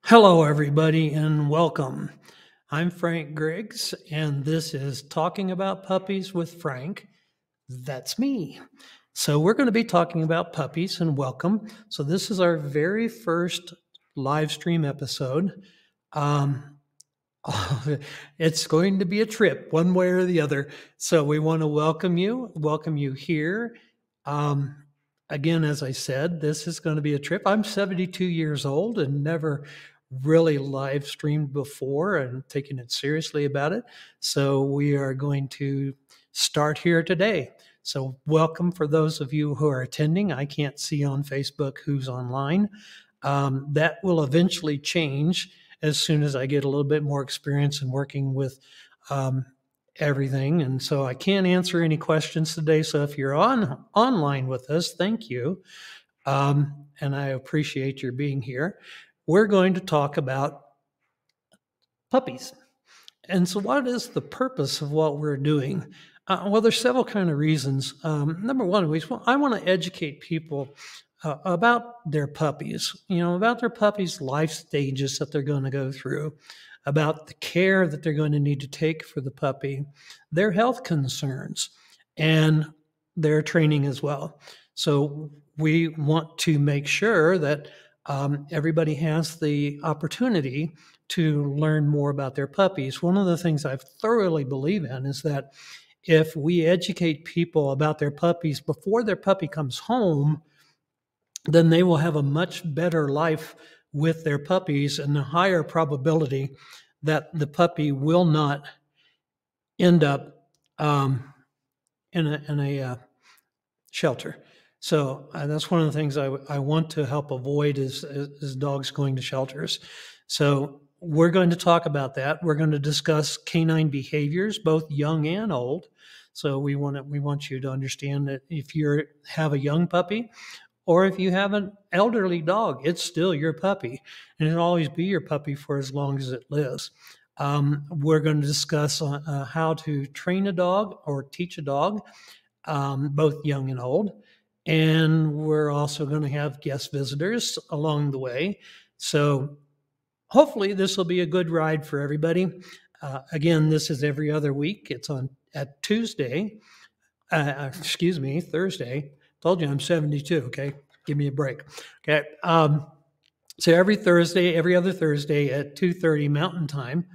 Hello, everybody, and welcome. I'm Frank Griggs, and this is Talking About Puppies with Frank. That's me. So, we're going to be talking about puppies, and welcome. So, this is our very first live stream episode. Um, it's going to be a trip, one way or the other. So, we want to welcome you here. Um, Again, as I said, this is going to be a trip. I'm 72 years old and never really live streamed before and taking it seriously about it. So we are going to start here today. So welcome for those of you who are attending. I can't see on Facebook who's online. That will eventually change as soon as I get a little bit more experience in working with everything. And so I can't answer any questions today. So if you're online with us, thank you. And I appreciate your being here. We're going to talk about puppies. And so what is the purpose of what we're doing? Well, there's several kind of reasons. Number one, I want to educate people about their puppies, about their puppies' life stages that they're going to go through, about the care that they're going to need to take for the puppy, their health concerns, and their training as well. So we want to make sure that everybody has the opportunity to learn more about their puppies. One of the things I thoroughly believe in is that if we educate people about their puppies before their puppy comes home, then they will have a much better life with their puppies and a higher probability that the puppy will not end up in a shelter. So that's one of the things I want to help avoid is dogs going to shelters. So we're going to talk about that. We're going to discuss canine behaviors, both young and old. So we want you to understand that if you have a young puppy, or if you have an elderly dog, it's still your puppy, and it'll always be your puppy for as long as it lives. We're going to discuss how to train a dog or teach a dog, both young and old. And we're also going to have guest visitors along the way. So hopefully this will be a good ride for everybody. Again, this is every other week. It's at Thursday. Told you I'm 72. Okay. Give me a break. Okay. So every other Thursday at 2:30 Mountain Time.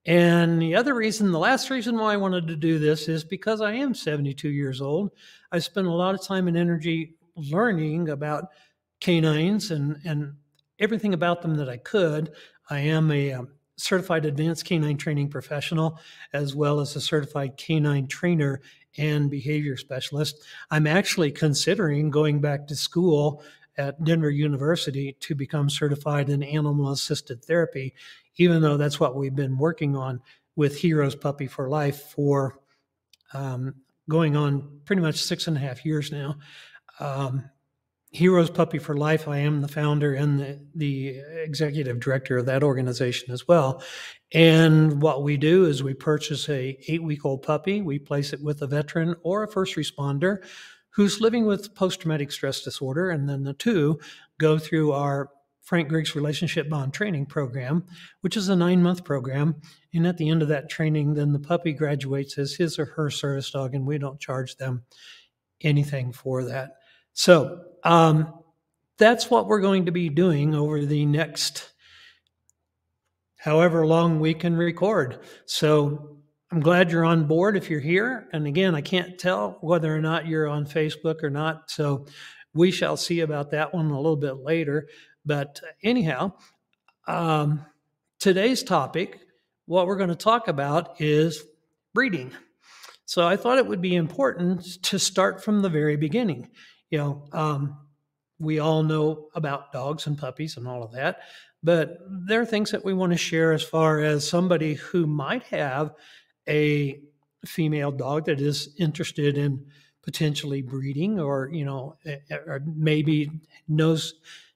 And the last reason why I wanted to do this is because I am 72 years old. I spent a lot of time and energy learning about canines and everything about them that I could. I am a certified advanced canine training professional, as well as a certified canine trainer and behavior specialist. I'm actually considering going back to school at Denver University to become certified in animal assisted therapy, even though that's what we've been working on with Heroes Puppy for Life for going on pretty much 6.5 years now. Heroes Puppy for Life, I am the founder and the executive director of that organization as well. And what we do is we purchase a 8-week-old puppy, we place it with a veteran or a first responder who's living with post-traumatic stress disorder, and then the two go through our Frank Griggs Relationship Bond Training Program, which is a 9-month program. And at the end of that training, then the puppy graduates as his or her service dog, and we don't charge them anything for that. So that's what we're going to be doing over the next however long we can record. So I'm glad you're on board if you're here. And again, I can't tell whether or not you're on Facebook or not. So we shall see about that one a little bit later. But anyhow, today's topic, what we're going to talk about is breeding. So I thought it would be important to start from the very beginning. We all know about dogs and puppies and all of that, but there are things that we want to share as far as somebody who might have a female dog that is interested in potentially breeding or maybe knows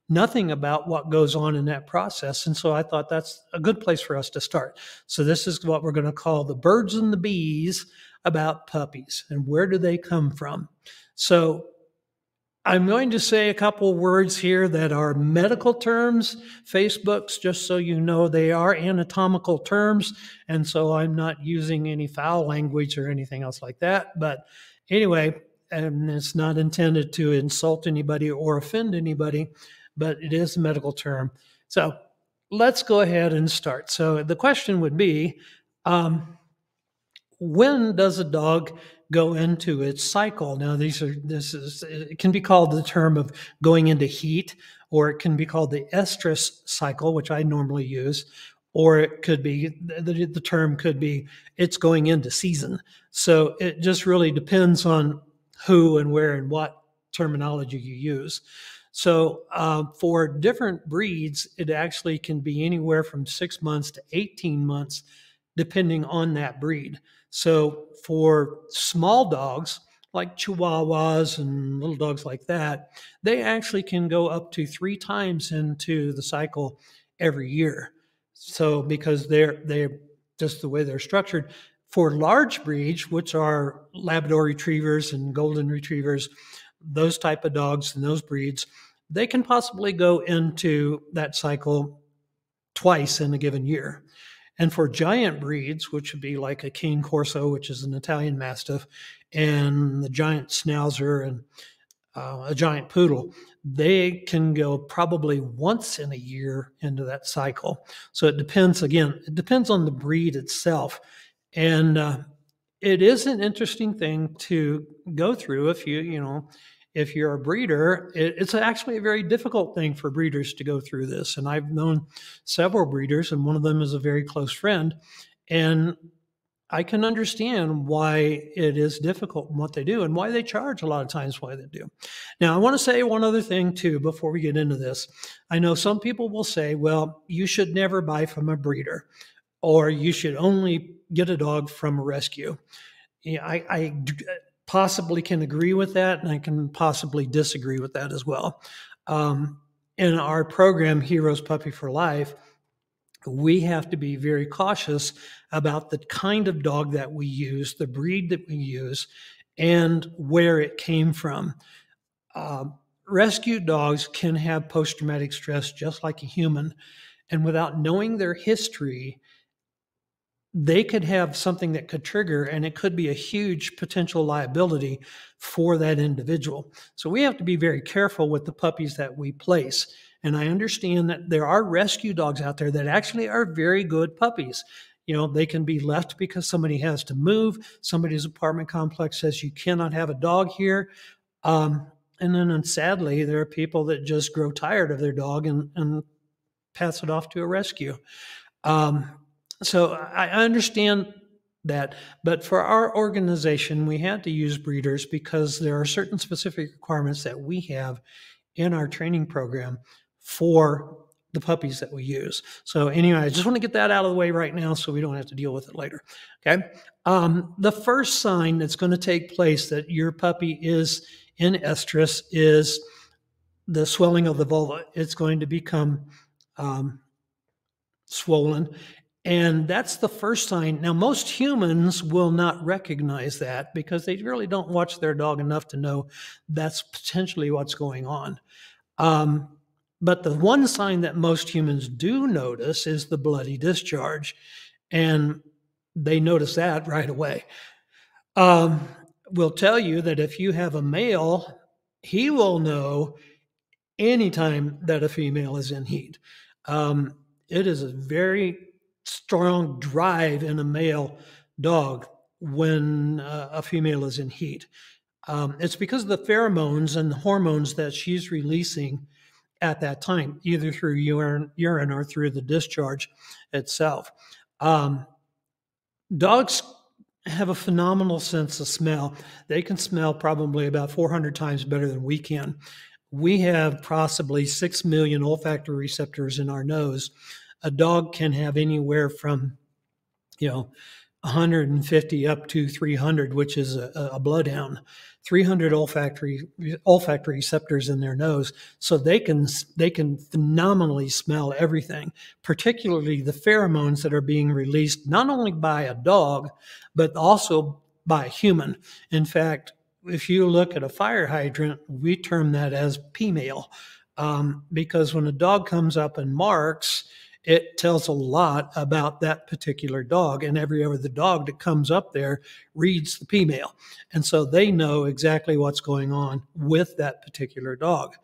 nothing about what goes on in that process. And so I thought that's a good place for us to start. So this is what we're going to call the birds and the bees about puppies and where do they come from. So I'm going to say a couple words here that are medical terms. Facebook's, just so you know, they are anatomical terms. And so I'm not using any foul language or anything else like that. But anyway, and it's not intended to insult anybody or offend anybody, but it is a medical term. So let's go ahead and start. So the question would be, when does a dog go into its cycle? Now, it can be called the term of going into heat, or it can be called the estrus cycle, which I normally use, or it could be the term could be it's going into season. So it just really depends on who and where and what terminology you use. So for different breeds, it actually can be anywhere from 6 months to 18 months, depending on that breed. So for small dogs like Chihuahuas and little dogs like that, they actually can go up to 3 times into the cycle every year. So because they're just the way they're structured. For large breeds, which are Labrador retrievers and golden retrievers, those type of dogs and those breeds, they can possibly go into that cycle twice in a given year. And for giant breeds, which would be like a Cane Corso, which is an Italian Mastiff, and the giant Schnauzer and a giant Poodle, they can go probably once in a year into that cycle. So it depends, again, it depends on the breed itself. And it is an interesting thing to go through if you're a breeder. It's actually a very difficult thing for breeders to go through this. And I've known several breeders, and one of them is a very close friend. And I can understand why it is difficult and what they do and why they charge a lot of times why they do. Now, I want to say one other thing too before we get into this. I know some people will say, well, you should never buy from a breeder, or you should only get a dog from a rescue. Yeah, I possibly can agree with that, and I can possibly disagree with that as well. In our program, Heroes Puppy for Life, we have to be very cautious about the kind of dog that we use, the breed that we use, and where it came from. Rescue dogs can have post-traumatic stress just like a human, and without knowing their history, they could have something that could trigger, and it could be a huge potential liability for that individual. So we have to be very careful with the puppies that we place. And I understand that there are rescue dogs out there that actually are very good puppies. You know, they can be left because somebody has to move. Somebody's apartment complex says you cannot have a dog here. And then sadly, there are people that just grow tired of their dog and pass it off to a rescue. So I understand that, but for our organization, we had to use breeders because there are certain specific requirements that we have in our training program for the puppies that we use. So anyway, I just want to get that out of the way right now so we don't have to deal with it later. Okay. The first sign that's going to take place that your puppy is in estrus is the swelling of the vulva. It's going to become swollen. And that's the first sign. Now, most humans will not recognize that because they really don't watch their dog enough to know that's potentially what's going on. But the one sign that most humans do notice is the bloody discharge. And they notice that right away. We'll tell you that if you have a male, he will know anytime that a female is in heat. It is a very strong drive in a male dog when a female is in heat. It's because of the pheromones and the hormones that she's releasing at that time, either through urine or through the discharge itself. Dogs have a phenomenal sense of smell. They can smell probably about 400 times better than we can. We have possibly 6 million olfactory receptors in our nose. A dog can have anywhere from, 150 up to 300, which is a bloodhound. 300 olfactory receptors in their nose, so they can phenomenally smell everything, particularly the pheromones that are being released not only by a dog but also by a human. In fact, if you look at a fire hydrant, we term that as P-mail, because when a dog comes up and marks, it tells a lot about that particular dog, and every other dog that comes up there reads the P-mail, and so they know exactly what's going on with that particular dog.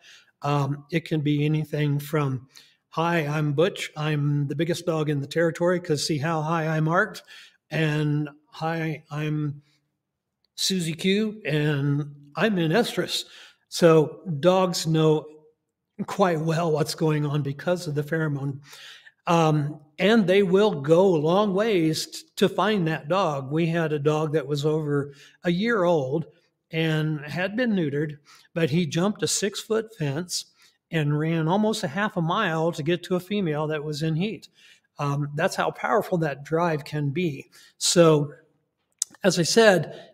It can be anything from, "Hi, I'm Butch. I'm the biggest dog in the territory because see how high I marked," and "Hi, I'm Susie Q, and I'm in estrus." So dogs know quite well what's going on because of the pheromone. And they will go a long ways to find that dog. We had a dog that was over a year old and had been neutered, but he jumped a 6-foot fence and ran almost a half a mile to get to a female that was in heat. That's how powerful that drive can be. So, as I said,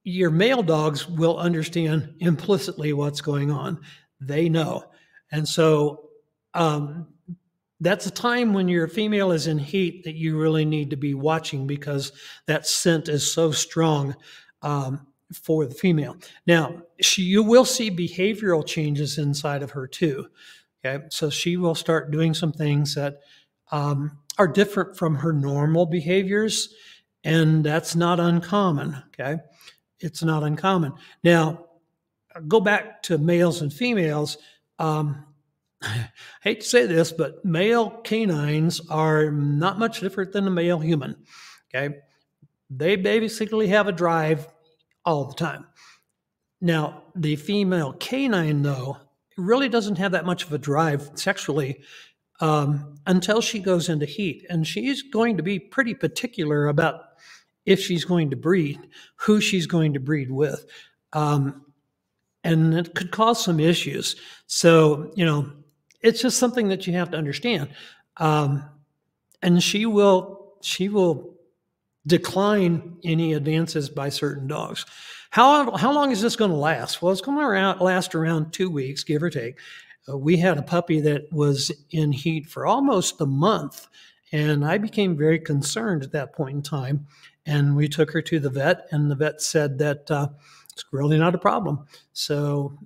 your male dogs will understand implicitly what's going on. They know. And so that's a time when your female is in heat that you really need to be watching because that scent is so strong for the female. Now, you will see behavioral changes inside of her too. Okay, so she will start doing some things that are different from her normal behaviors, and that's not uncommon. Okay, it's not uncommon. Now, go back to males and females. I hate to say this, but male canines are not much different than a male human. Okay, they basically have a drive all the time. Now, the female canine, though, really doesn't have that much of a drive sexually until she goes into heat, and she's going to be pretty particular about if she's going to breed, who she's going to breed with. And it could cause some issues. So, it's just something that you have to understand. And she will decline any advances by certain dogs. How long is this going to last? Well, it's going to last around 2 weeks, give or take. We had a puppy that was in heat for almost a month, and I became very concerned at that point in time. And we took her to the vet, and the vet said that it's really not a problem. So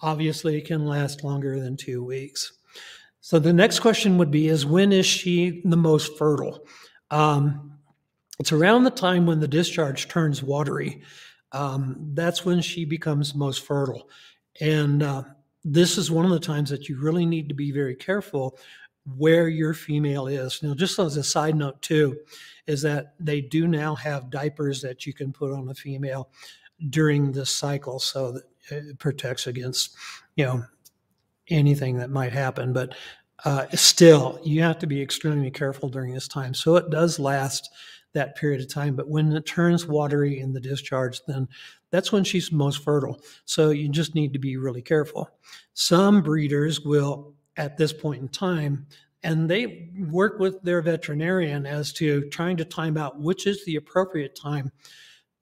obviously it can last longer than 2 weeks. So the next question would be is when is she the most fertile? It's around the time when the discharge turns watery. That's when she becomes most fertile. And this is one of the times that you really need to be very careful where your female is. Now, just as a side note too, is that they do now have diapers that you can put on a female during this cycle so that it protects against, anything that might happen. But still, you have to be extremely careful during this time. So it does last that period of time. But when it turns watery in the discharge, then that's when she's most fertile. So you just need to be really careful. Some breeders will, at this point in time, and they work with their veterinarian as to trying to time out which is the appropriate time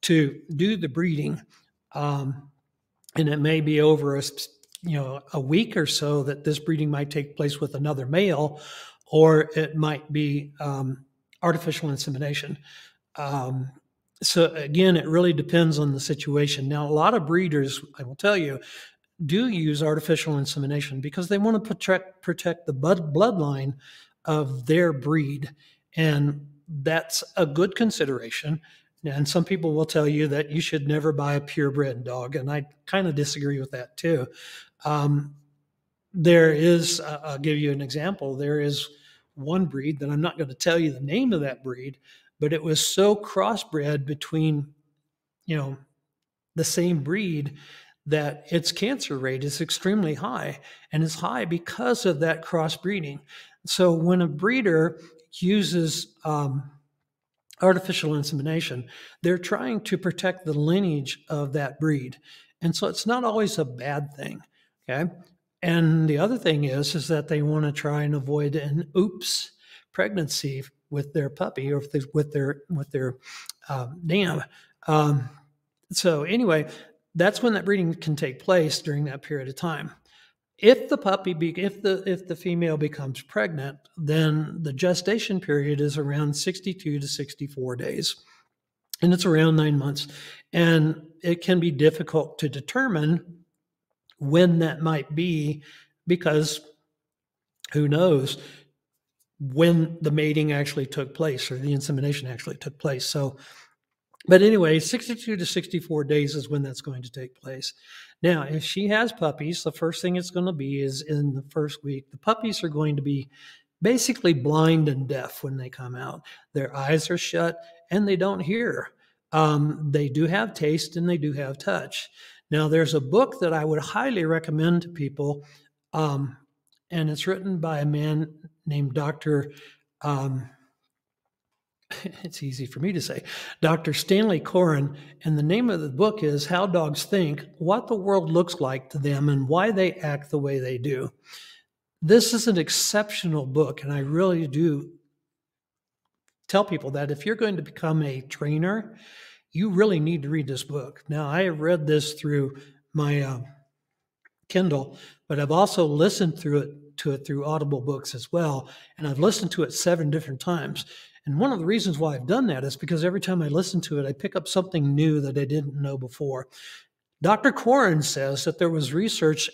to do the breeding. And it may be over a week or so that this breeding might take place with another male, or it might be artificial insemination. So again, it really depends on the situation. Now, a lot of breeders, I will tell you, do use artificial insemination because they want to protect the bloodline of their breed. And that's a good consideration. And some people will tell you that you should never buy a purebred dog. And I kind of disagree with that too. There is, I'll give you an example. There is one breed that I'm not going to tell you the name of that breed, but it was so crossbred between, the same breed that its cancer rate is extremely high, and it's high because of that crossbreeding. So when a breeder uses artificial insemination, they're trying to protect the lineage of that breed. And so it's not always a bad thing, okay? And the other thing is that they want to try and avoid an oops pregnancy with their puppy or with their dam. So anyway, that's when that breeding can take place during that period of time. If the female becomes pregnant, then the gestation period is around 62 to 64 days. and it's around 9 months. And it can be difficult to determine when that might be, because who knows when the mating actually took place or the insemination actually took place. So, but anyway, 62 to 64 days is when that's going to take place. Now, if she has puppies, the first thing it's going to be is in the first week, the puppies are going to be basically blind and deaf when they come out. Their eyes are shut and they don't hear. They do have taste and they do have touch. Now, there's a book that I would highly recommend to people, and it's written by a man named Dr. It's easy for me to say, Dr. Stanley Coren, and the name of the book is How Dogs Think, What the World Looks Like to Them, and Why They Act the Way They Do. This is an exceptional book, and I really do tell people that if you're going to become a trainer, you really need to read this book. Now, I have read this through my Kindle, but I've also listened to it through Audible books as well, and I've listened to it 7 different times. And one of the reasons why I've done that is because every time I listen to it, I pick up something new that I didn't know before. Dr. Coren says that there was research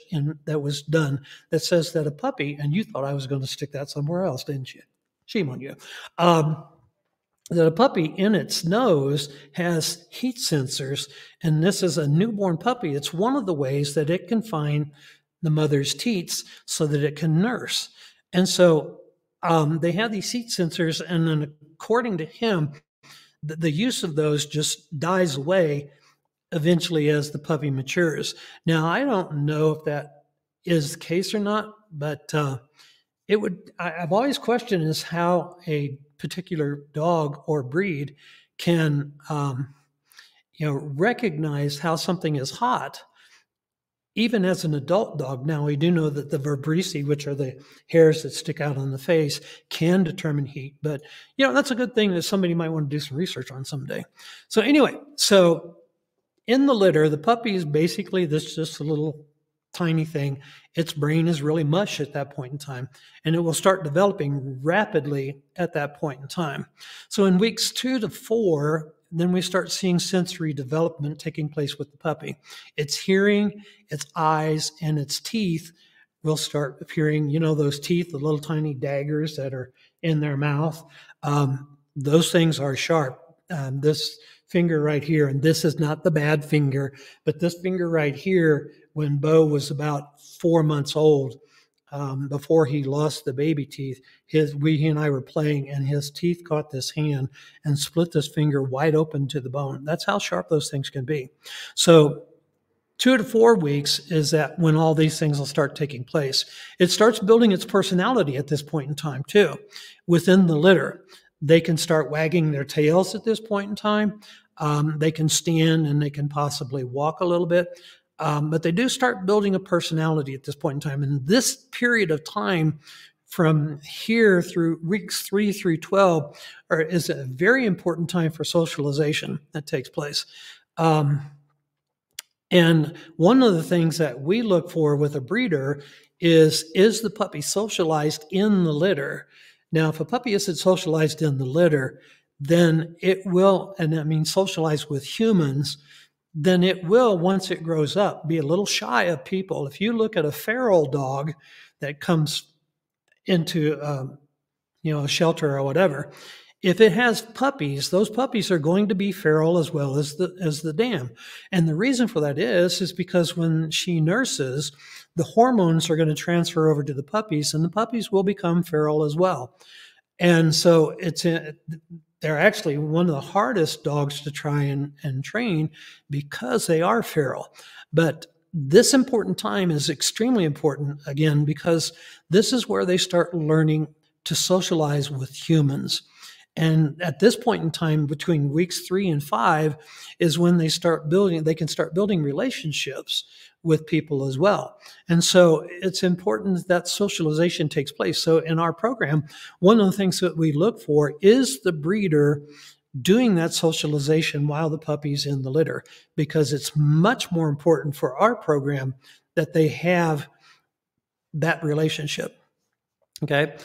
that was done that says that a puppy, and you thought I was going to stick that somewhere else, didn't you? Shame on you. That a puppy in its nose has heat sensors, and this is a newborn puppy. It's one of the ways that it can find the mother's teats so that it can nurse. And so they have these heat sensors, and then according to him, the use of those just dies away eventually as the puppy matures. Now, I don't know if that is the case or not, but I've always questioned is how a particular dog or breed can, recognize how something is hot, even as an adult dog. Now, we do know that the vibrissae, which are the hairs that stick out on the face, can determine heat. But, that's a good thing that somebody might want to do some research on someday. So anyway, in the litter, the puppy is basically just a little tiny thing. Its brain is really mush at that point in time, and it will start developing rapidly at that point in time. So in weeks 2 to 4, then we start seeing sensory development taking place with the puppy. Its hearing, its eyes, and its teeth will start appearing. Those teeth, the little tiny daggers that are in their mouth, those things are sharp. This finger right here, and this is not the bad finger, but this finger right here, when Bo was about 4 months old, before he lost the baby teeth, he and I were playing, and his teeth caught this hand and split this finger wide open to the bone. That's how sharp those things can be. So 2 to 4 weeks is that when all these things will start taking place. It starts building its personality at this point in time too. Within the litter, they can start wagging their tails at this point in time. They can stand and they can possibly walk a little bit. But they do start building a personality at this point in time. And this period of time from here through weeks 3 through 12 is a very important time for socialization that takes place. And one of the things that we look for with a breeder is the puppy socialized in the litter? Now, if a puppy isn't socialized in the litter, then it will, and that means socialized with humans, then it will, once it grows up, be a little shy of people. If you look at a feral dog that comes into a shelter or whatever, if it has puppies, those puppies are going to be feral as well as the dam. And the reason for that is because when she nurses, the hormones are going to transfer over to the puppies, and the puppies will become feral as well. And so they're actually one of the hardest dogs to try and train because they are feral. But this important time is extremely important, again, because this is where they start learning to socialize with humans. And at this point in time, between weeks 3 and 5, is when they can start building relationships with people as well. And so it's important that socialization takes place. So in our program, one of the things that we look for is the breeder doing that socialization while the puppy's in the litter, because it's much more important for our program that they have that relationship. Okay.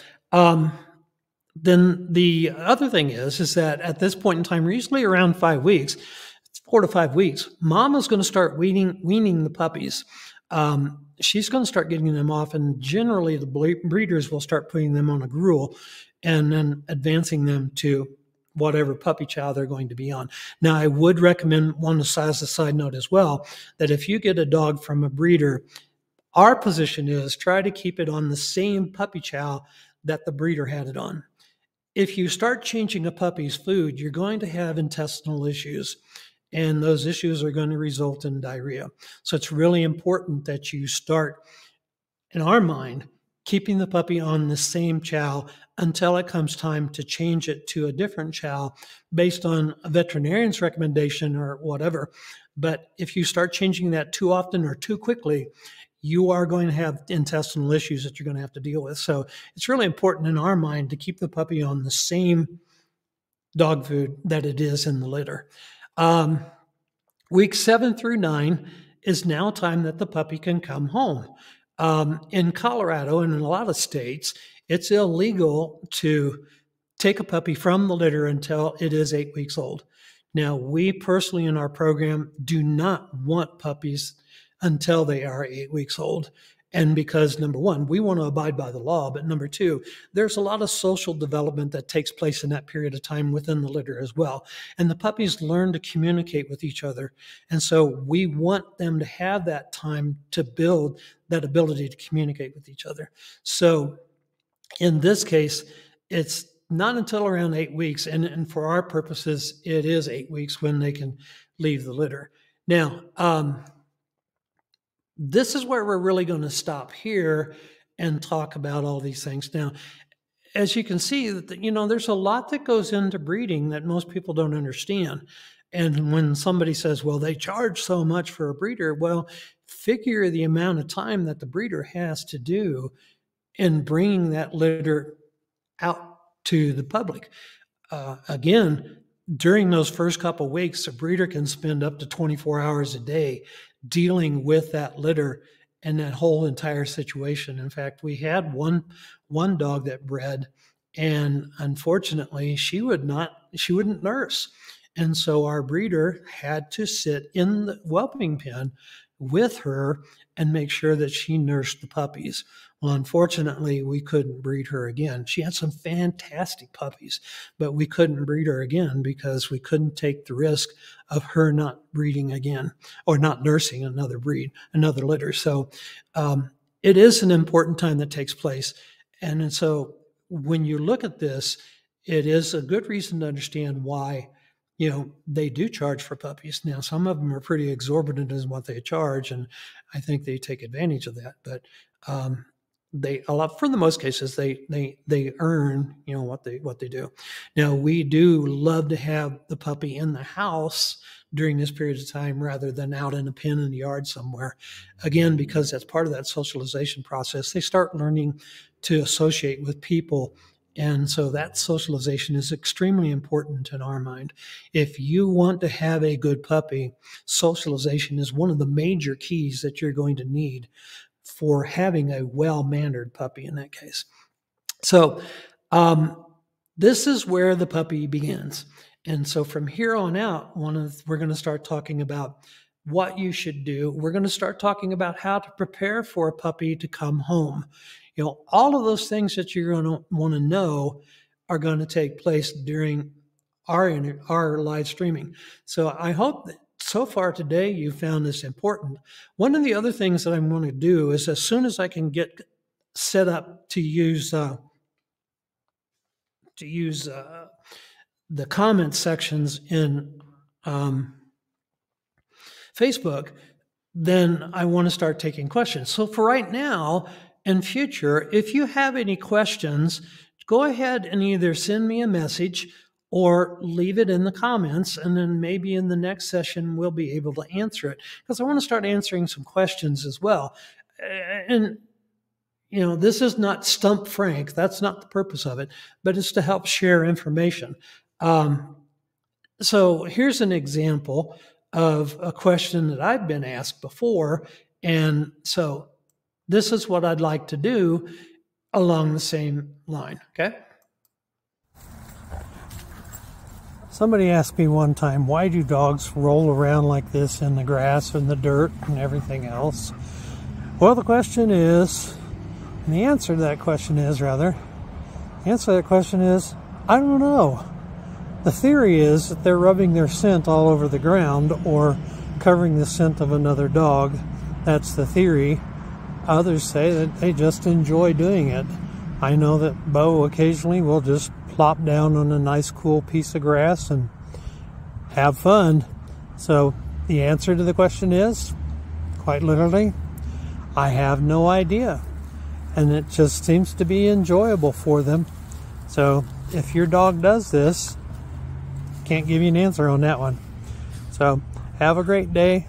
then the other thing is that at this point in time, usually around 5 weeks, 4 to 5 weeks, mom is going to start weaning the puppies. She's going to start getting them off, and generally the breeders will start putting them on a gruel and then advancing them to whatever puppy chow they're going to be on. Now, I would recommend, as a side note as well, that if you get a dog from a breeder, our position is try to keep it on the same puppy chow that the breeder had it on. If you start changing a puppy's food, you're going to have intestinal issues, and those issues are going to result in diarrhea. So it's really important that you start, in our mind, keeping the puppy on the same chow until it comes time to change it to a different chow based on a veterinarian's recommendation or whatever. But if you start changing that too often or too quickly, you are going to have intestinal issues that you're going to have to deal with. So it's really important in our mind to keep the puppy on the same dog food that it is in the litter. Week 7 through 9 is now time that the puppy can come home. In Colorado and in a lot of states, it's illegal to take a puppy from the litter until it is 8 weeks old. Now, we personally in our program do not want puppies until they are 8 weeks old. And because, number one, we want to abide by the law, but number two, there's a lot of social development that takes place in that period of time within the litter as well. And the puppies learn to communicate with each other. And so we want them to have that time to build that ability to communicate with each other. So in this case, it's not until around 8 weeks, and for our purposes, it is 8 weeks when they can leave the litter. Now, this is where we're really going to stop here and talk about all these things. Now, as you can see, there's a lot that goes into breeding that most people don't understand. And when somebody says, well, they charge so much for a breeder, well, figure the amount of time that the breeder has to do in bringing that litter out to the public. Again, during those first couple of weeks, a breeder can spend up to 24 hours a day dealing with that litter and that whole entire situation. In fact, we had one dog that bred, and unfortunately, she wouldn't nurse. And so our breeder had to sit in the whelping pen with her and make sure that she nursed the puppies. Well, unfortunately, we couldn't breed her again. She had some fantastic puppies, but we couldn't breed her again because we couldn't take the risk of her not breeding again or not nursing another litter. So it is an important time that takes place. And so when you look at this, it is a good reason to understand why they do charge for puppies. Now, some of them are pretty exorbitant in what they charge, and I think they take advantage of that. But for the most cases, they earn what they do. Now, we do love to have the puppy in the house during this period of time rather than out in a pen in the yard somewhere. Again, because that's part of that socialization process. They start learning to associate with people. And so that socialization is extremely important in our mind. If you want to have a good puppy, socialization is one of the major keys that you're going to need for having a well-mannered puppy in that case. So this is where the puppy begins. And so from here on out, we're going to start talking about what you should do. We're going to start talking about how to prepare for a puppy to come home. All of those things that you're going to want to know are going to take place during our live streaming. So I hope that so far today you found this important. One of the other things that I'm going to do is as soon as I can get set up to use the comment sections in Facebook, then I want to start taking questions. So for right now, in future, if you have any questions, go ahead and either send me a message or leave it in the comments, and then maybe in the next session we'll be able to answer it, because I want to start answering some questions as well. And this is not Stump Frank. That's not the purpose of it, but it's to help share information. So here's an example of a question that I've been asked before, and so this is what I'd like to do along the same line, okay? Somebody asked me one time, why do dogs roll around like this in the grass and the dirt and everything else? Well, the answer to that question is, I don't know. The theory is that they're rubbing their scent all over the ground or covering the scent of another dog. That's the theory. Others say that they just enjoy doing it. I know that Bo occasionally will just plop down on a nice cool piece of grass and have fun. So the answer to the question is, quite literally, I have no idea. And it just seems to be enjoyable for them. So if your dog does this, can't give you an answer on that one. So have a great day.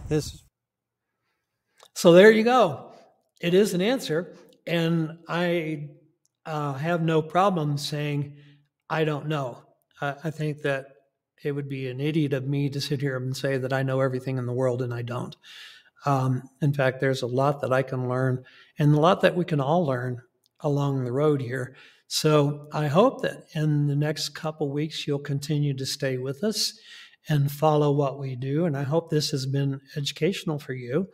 So there you go. It is an answer. And I have no problem saying, I don't know. I think that it would be an idiot of me to sit here and say that I know everything in the world, and I don't. In fact, there's a lot that I can learn and a lot that we can all learn along the road here. So I hope that in the next couple weeks, you'll continue to stay with us and follow what we do. And I hope this has been educational for you.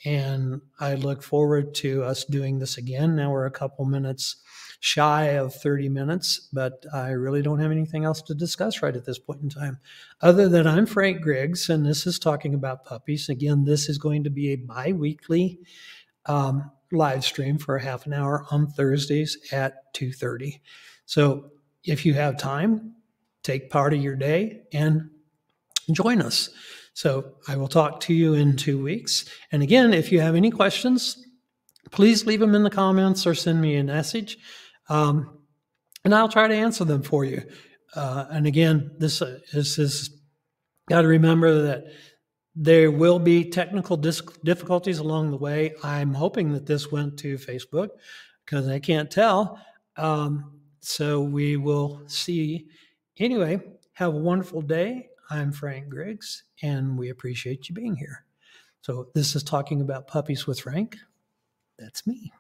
And I look forward to us doing this again. Now we're a couple minutes shy of 30 minutes, but I really don't have anything else to discuss right at this point in time. Other than I'm Frank Griggs, and this is Talking About Puppies. Again, this is going to be a bi-weekly live stream for a half an hour on Thursdays at 2:30. So if you have time, take part of your day and join us. So I will talk to you in 2 weeks. And again, if you have any questions, please leave them in the comments or send me a message. And I'll try to answer them for you. And again, this is got to remember that there will be technical difficulties along the way. I'm hoping that this went to Facebook because I can't tell. So we will see. Anyway, have a wonderful day. I'm Frank Griggs, and we appreciate you being here. So this is Talking About Puppies with Frank. That's me.